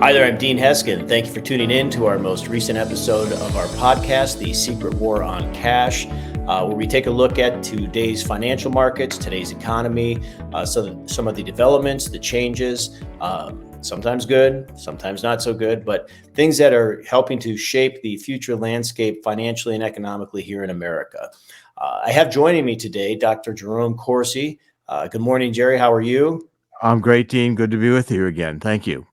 Hi there, I'm Dean Heskin. Thank you for tuning in to our most recent episode of our podcast, The Secret War on Cash, where we take a look at today's financial markets, today's economy, some of the developments, the changes, sometimes good, sometimes not so good, but things that are helping to shape the future landscape financially and economically here in America. I have joining me today Dr. Jerome Corsi. Good morning, Jerry. How are you? I'm great, Dean. Good to be with you again. Thank you.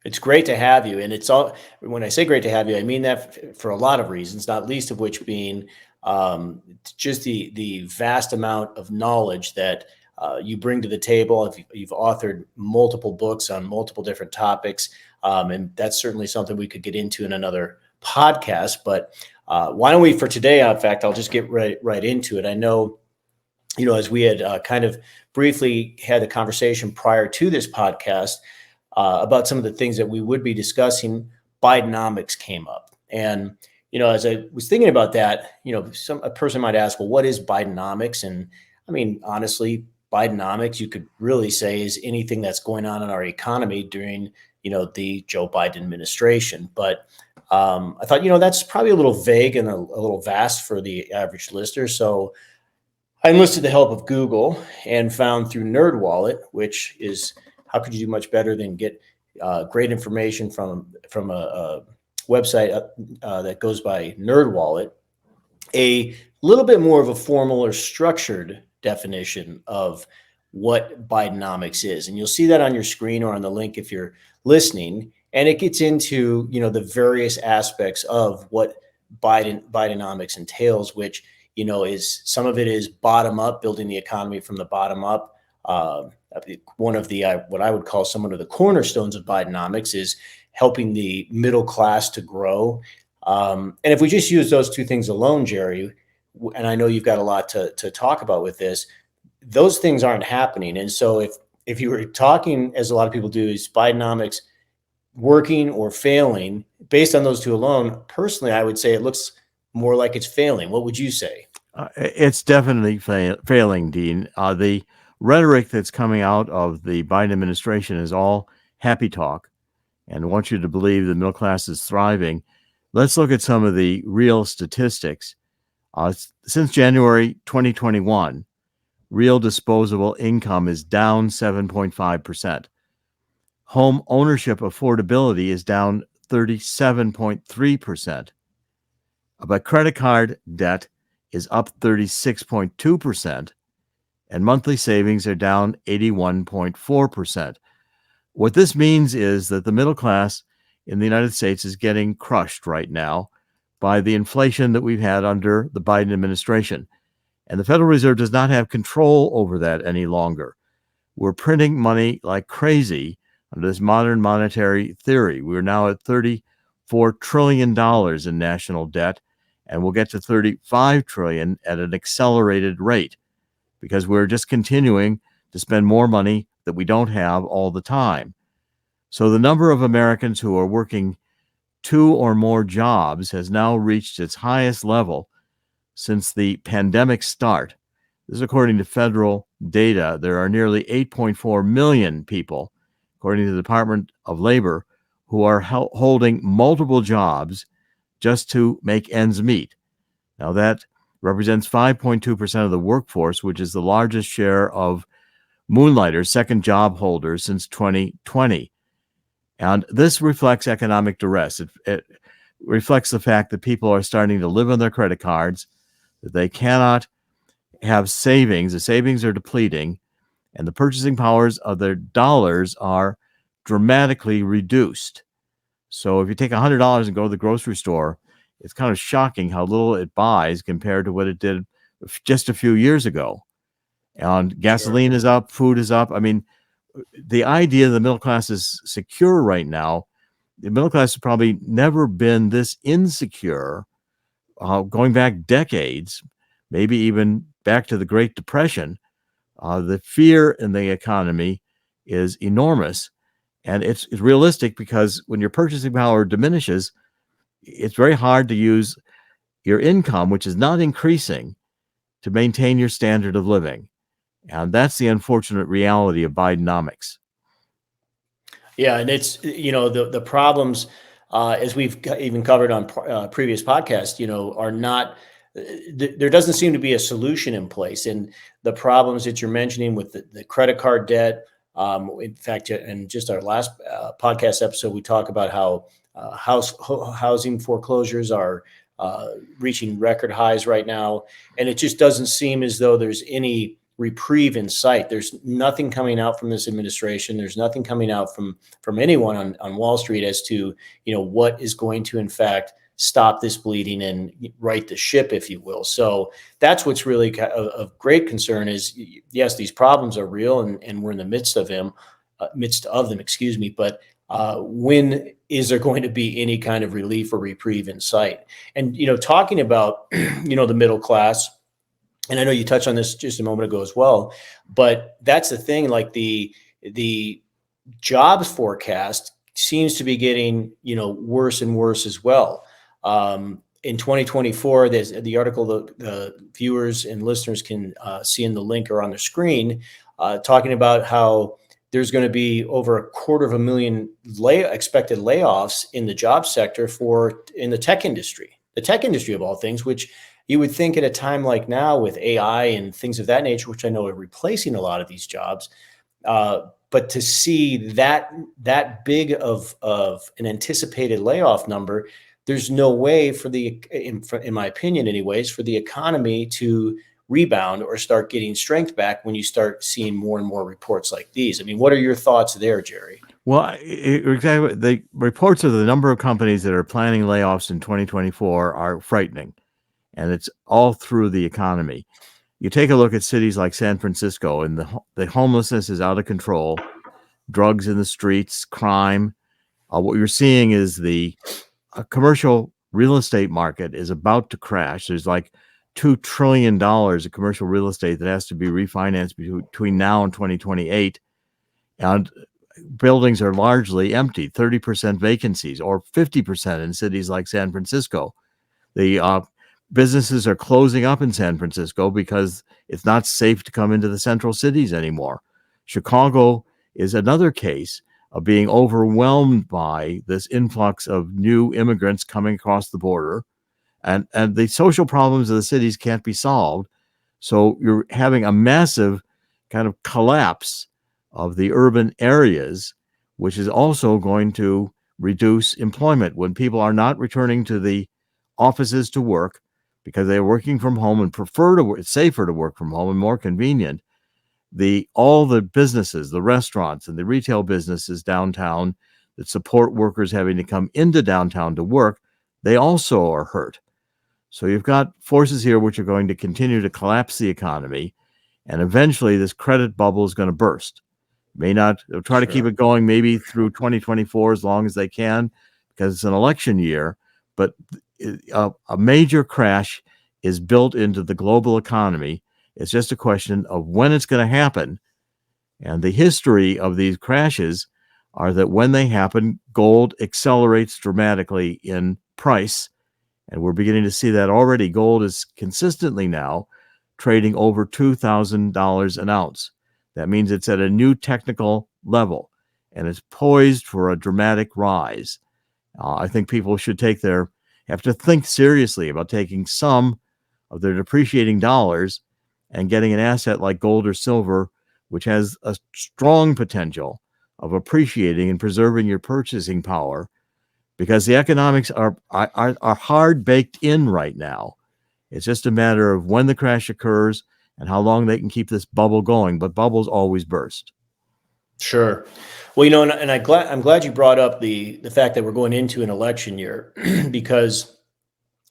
It's great to have you. And it's all, when I say great to have you, I mean that for a lot of reasons, not least of which being just the vast amount of knowledge that you bring to the table. You've authored multiple books on multiple different topics. And that's certainly something we could get into in another podcast. But why don't we, for today, in fact, I'll just get right into it. I know, as we had kind of briefly had a conversation prior to this podcast, about some of the things that we would be discussing, Bidenomics came up. And, as I was thinking about that, a person might ask, well, what is Bidenomics? And I mean, honestly, Bidenomics, you could really say, is anything that's going on in our economy during, the Joe Biden administration. But I thought, that's probably a little vague and a little vast for the average listener. So I enlisted the help of Google and found through NerdWallet, which is, how could you do much better than get great information from a website that goes by NerdWallet, a little bit more of a formal or structured definition of what Bidenomics is. And you'll see that on your screen or on the link if you're listening. And it gets into, the various aspects of what Bidenomics entails, which, is some of it is bottom up, building the economy from the bottom up. One of the what I would call some of the cornerstones of Bidenomics is helping the middle class to grow. And if we just use those two things alone, Jerry, and I know you've got a lot to talk about with this, those things aren't happening. And so if you were talking, as a lot of people do, is Bidenomics working or failing based on those two alone? Personally, I would say it looks more like it's failing. What would you say? It's definitely failing, Dean. The rhetoric that's coming out of the Biden administration is all happy talk and want you to believe the middle class is thriving. Let's look at some of the real statistics. Since January 2021, real disposable income is down 7.5%. Home ownership affordability is down 37.3%. But credit card debt is up 36.2%. And monthly savings are down 81.4%. What this means is that the middle class in the United States is getting crushed right now by the inflation that we've had under the Biden administration. And the Federal Reserve does not have control over that any longer. We're printing money like crazy under this modern monetary theory. We're now at $34 trillion in national debt, and we'll get to $35 trillion at an accelerated rate, because we're just continuing to spend more money that we don't have all the time. So the number of Americans who are working 2 or more jobs has now reached its highest level since the pandemic start. This is according to federal data. There are nearly 8.4 million people, according to the Department of Labor, who are holding multiple jobs just to make ends meet. Now that represents 5.2% of the workforce, which is the largest share of moonlighters, second job holders, since 2020. And this reflects economic duress. It reflects the fact that people are starting to live on their credit cards, that they cannot have savings. The savings are depleting, and the purchasing powers of their dollars are dramatically reduced. So if you take $100 and go to the grocery store, it's kind of shocking how little it buys compared to what it did just a few years ago. And gasoline is up, food is up. I mean, the idea the middle class is secure right now, the middle class has probably never been this insecure, going back decades, maybe even back to the Great Depression. The fear in the economy is enormous. And it's realistic, because when your purchasing power diminishes, it's very hard to use your income, which is not increasing, to maintain your standard of living. And that's the unfortunate reality of Bidenomics. Yeah, and it's the problems as we've even covered on previous podcasts, are not. There doesn't seem to be a solution in place, and the problems that you're mentioning with the credit card debt. In fact, in just our last podcast episode, we talk about how housing foreclosures are reaching record highs right now, and it just doesn't seem as though there's any reprieve in sight. There's nothing coming out from this administration. There's nothing coming out from anyone on Wall Street as to what is going to in fact stop this bleeding and right the ship, if you will. So that's what's really of great concern is, yes, these problems are real and we're in the midst of them, excuse me. But when is there going to be any kind of relief or reprieve in sight? And talking about the middle class, and I know you touched on this just a moment ago as well, but that's the thing. Like the jobs forecast seems to be getting worse and worse as well. In 2024, there's the article the viewers and listeners can see in the link or on the screen, talking about how there's going to be over 250,000 expected layoffs in the job sector in the tech industry of all things, which you would think at a time like now with AI and things of that nature, which I know are replacing a lot of these jobs. But to see that big of an anticipated layoff number, there's no way in my opinion anyways, for the economy to rebound or start getting strength back when you start seeing more and more reports like these. I mean, what are your thoughts there, Jerry? Well, exactly. The reports of the number of companies that are planning layoffs in 2024 are frightening, and it's all through the economy. You take a look at cities like San Francisco, and the homelessness is out of control, drugs in the streets, crime. What you're seeing is the commercial real estate market is about to crash. There's like $2 trillion of commercial real estate that has to be refinanced between now and 2028. And buildings are largely empty, 30% vacancies or 50% in cities like San Francisco. The businesses are closing up in San Francisco because it's not safe to come into the central cities anymore. Chicago is another case of being overwhelmed by this influx of new immigrants coming across the border. And the social problems of the cities can't be solved. So you're having a massive kind of collapse of the urban areas, which is also going to reduce employment when people are not returning to the offices to work because they're working from home and prefer to work. It's safer to work from home and more convenient. All the businesses, the restaurants and the retail businesses downtown that support workers having to come into downtown to work, they also are hurt. So you've got forces here which are going to continue to collapse the economy, and eventually this credit bubble is going to burst. They'll try to keep it going maybe through 2024 as long as they can because it's an election year, but a major crash is built into the global economy. It's just a question of when it's going to happen. And the history of these crashes are that when they happen, gold accelerates dramatically in price. And we're beginning to see that already. Gold is consistently now trading over $2,000 an ounce. That means it's at a new technical level and it's poised for a dramatic rise. I think people should have to think seriously about taking some of their depreciating dollars and getting an asset like gold or silver, which has a strong potential of appreciating and preserving your purchasing power, because the economics are hard baked in right now. It's just a matter of when the crash occurs and how long they can keep this bubble going. But bubbles always burst. Sure. Well, and I'm glad you brought up the fact that we're going into an election year because,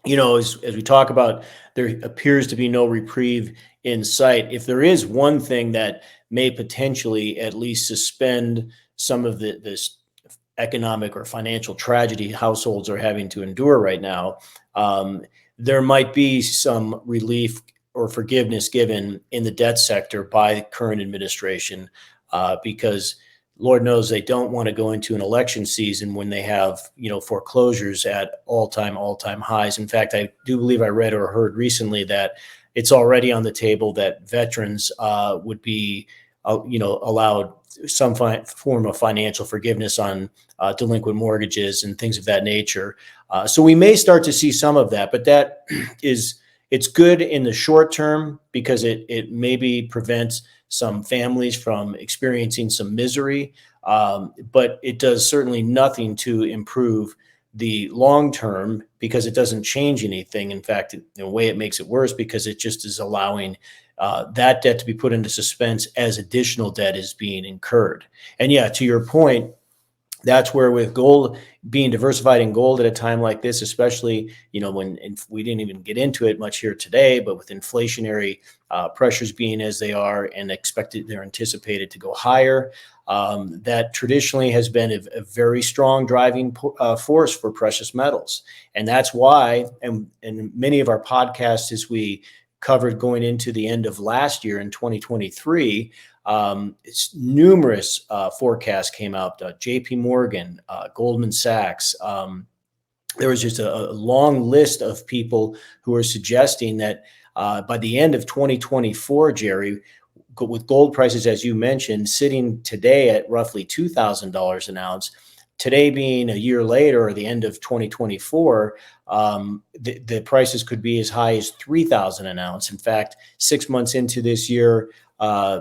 as we talk about, there appears to be no reprieve in sight. If there is one thing that may potentially at least suspend some of this economic or financial tragedy households are having to endure right now, there might be some relief or forgiveness given in the debt sector by the current administration, because Lord knows they don't want to go into an election season when they have, foreclosures at all-time highs. In fact, I do believe I read or heard recently that it's already on the table that veterans would be, allowed some form of financial forgiveness on delinquent mortgages and things of that nature. So we may start to see some of that, but that it's good in the short term because it maybe prevents some families from experiencing some misery, but it does certainly nothing to improve the long term because it doesn't change anything. In fact, in a way, it makes it worse because it just is allowing that debt to be put into suspense as additional debt is being incurred. And yeah, to your point, that's where with gold being diversified in gold at a time like this, especially, when we didn't even get into it much here today, but with inflationary pressures being as they are and they're anticipated to go higher, that traditionally has been a very strong driving force for precious metals. And that's why, and many of our podcasts, as we covered going into the end of last year in 2023, numerous forecasts came out. J.P. Morgan, Goldman Sachs. There was just a long list of people who were suggesting that by the end of 2024, Jerry, with gold prices, as you mentioned, sitting today at roughly $2,000 an ounce, today being a year later or the end of 2024, the prices could be as high as $3,000 an ounce. In fact, 6 months into this year,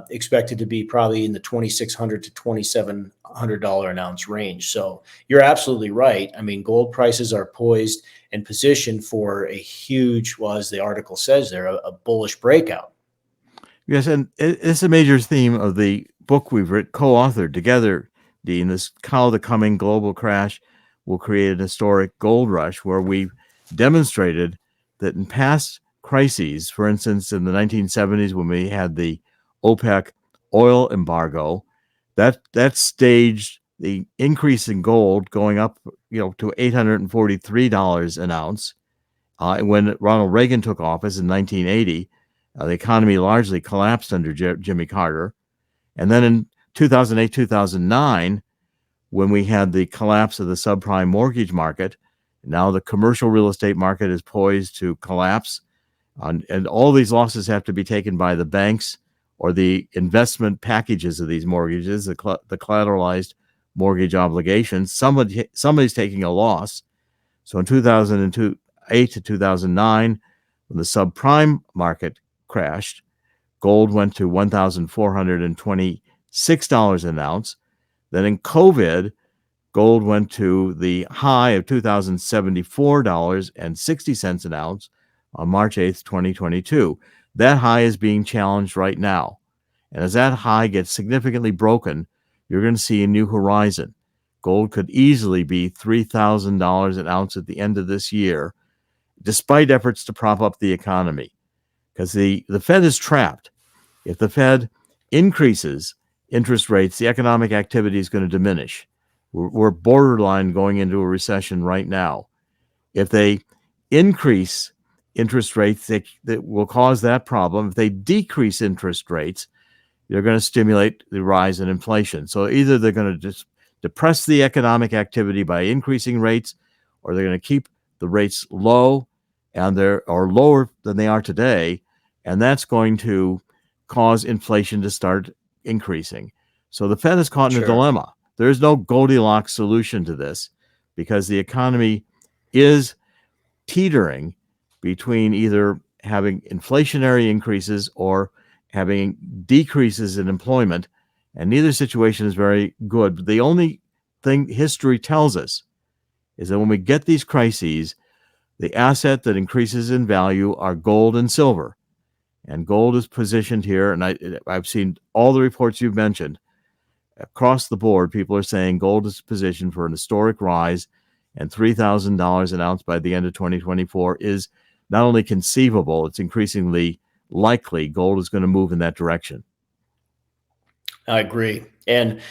expected to be probably in the $2,600 to $2,700 an ounce range. So you're absolutely right. I mean, gold prices are poised and positioned for a huge, well, as the article says there, a bullish breakout. Yes, and it's a major theme of the book we've co-authored together, Dean. This How the Coming Global Crash Will Create an Historic Gold Rush, where we've demonstrated that in past crises, for instance, in the 1970s when we had the OPEC oil embargo, that staged the increase in gold going up, to $843 an ounce. When Ronald Reagan took office in 1980, the economy largely collapsed under Jimmy Carter. And then in 2008, 2009, when we had the collapse of the subprime mortgage market, now the commercial real estate market is poised to collapse. And all these losses have to be taken by the banks or the investment packages of these mortgages, the collateralized mortgage obligations. Somebody's taking a loss. So in 2008 to 2009, when the subprime market crashed, gold went to $1,426 an ounce. Then in COVID, gold went to the high of $2,074.60 an ounce on March 8th, 2022. That high is being challenged right now. And as that high gets significantly broken, you're going to see a new horizon. Gold could easily be $3,000 an ounce at the end of this year, despite efforts to prop up the economy. Because the Fed is trapped. If the Fed increases interest rates, the economic activity is going to diminish. We're borderline going into a recession right now. If they increase interest rates, that will cause that problem. If they decrease interest rates, they're going to stimulate the rise in inflation. So either they're going to just depress the economic activity by increasing rates, or they're going to keep the rates low or lower than they are today, and that's going to cause inflation to start increasing. So the Fed is caught in a dilemma. There is no Goldilocks solution to this because the economy is teetering between either having inflationary increases or having decreases in employment, and neither situation is very good. But the only thing history tells us is that when we get these crises, the asset that increases in value are gold and silver. And gold is positioned here, and I've seen all the reports you've mentioned. Across the board, people are saying gold is positioned for an historic rise, and $3,000 an ounce by the end of 2024 is not only conceivable, it's increasingly likely gold is going to move in that direction. I agree. And,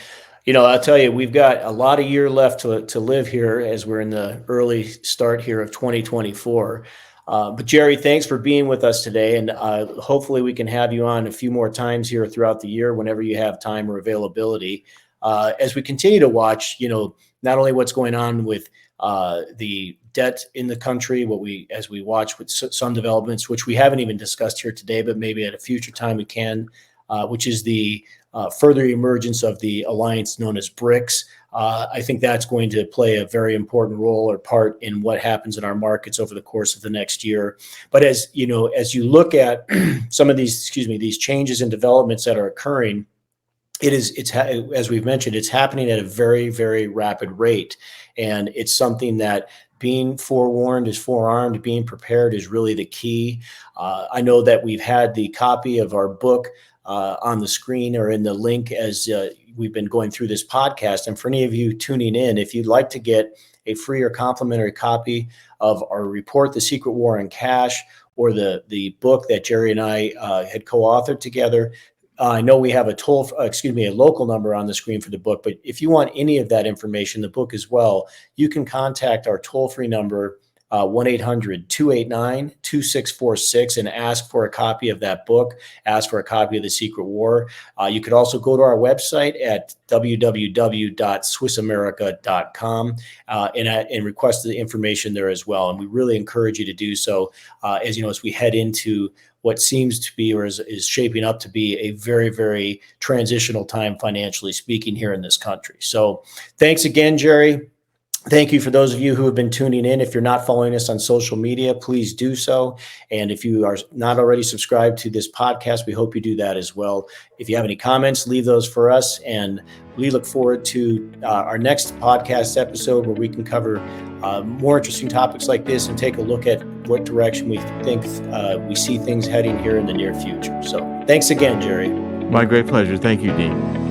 I'll tell you, we've got a lot of year left to live here as we're in the early start here of 2024. But Jerry, thanks for being with us today. And hopefully we can have you on a few more times here throughout the year whenever you have time or availability. As we continue to watch, not only what's going on with the debt in the country, as we watch with some developments, which we haven't even discussed here today, but maybe at a future time we can. which is the further emergence of the alliance known as BRICS. I think that's going to play a very important role or part in what happens in our markets over the course of the next year. But as you know, as you look at some of these changes and developments that are occurring, as we've mentioned, it's happening at a very, very rapid rate. And it's something that being forewarned is forearmed, being prepared is really the key. I know that we've had the copy of our book on the screen or in the link as we've been going through this podcast. And for any of you tuning in, if you'd like to get a free or complimentary copy of our report, The Secret War on Cash, or the book that Jerry and I had co-authored together, I know we have a local number on the screen for the book, but if you want any of that information, the book as well, you can contact our toll-free number, 1-800-289-2646, and ask for a copy of that book, ask for a copy of The Secret War. You could also go to our website at www.swissamerica.com and request the information there as well. And we really encourage you to do so as we head into what seems to be or is shaping up to be a very, very transitional time financially speaking here in this country. So thanks again, Jerry. Thank you for those of you who have been tuning in. If you're not following us on social media, please do so. And if you are not already subscribed to this podcast, we hope you do that as well. If you have any comments, leave those for us. And we look forward to our next podcast episode where we can cover more interesting topics like this and take a look at what direction we think we see things heading here in the near future. So thanks again, Jerry. My great pleasure. Thank you, Dean.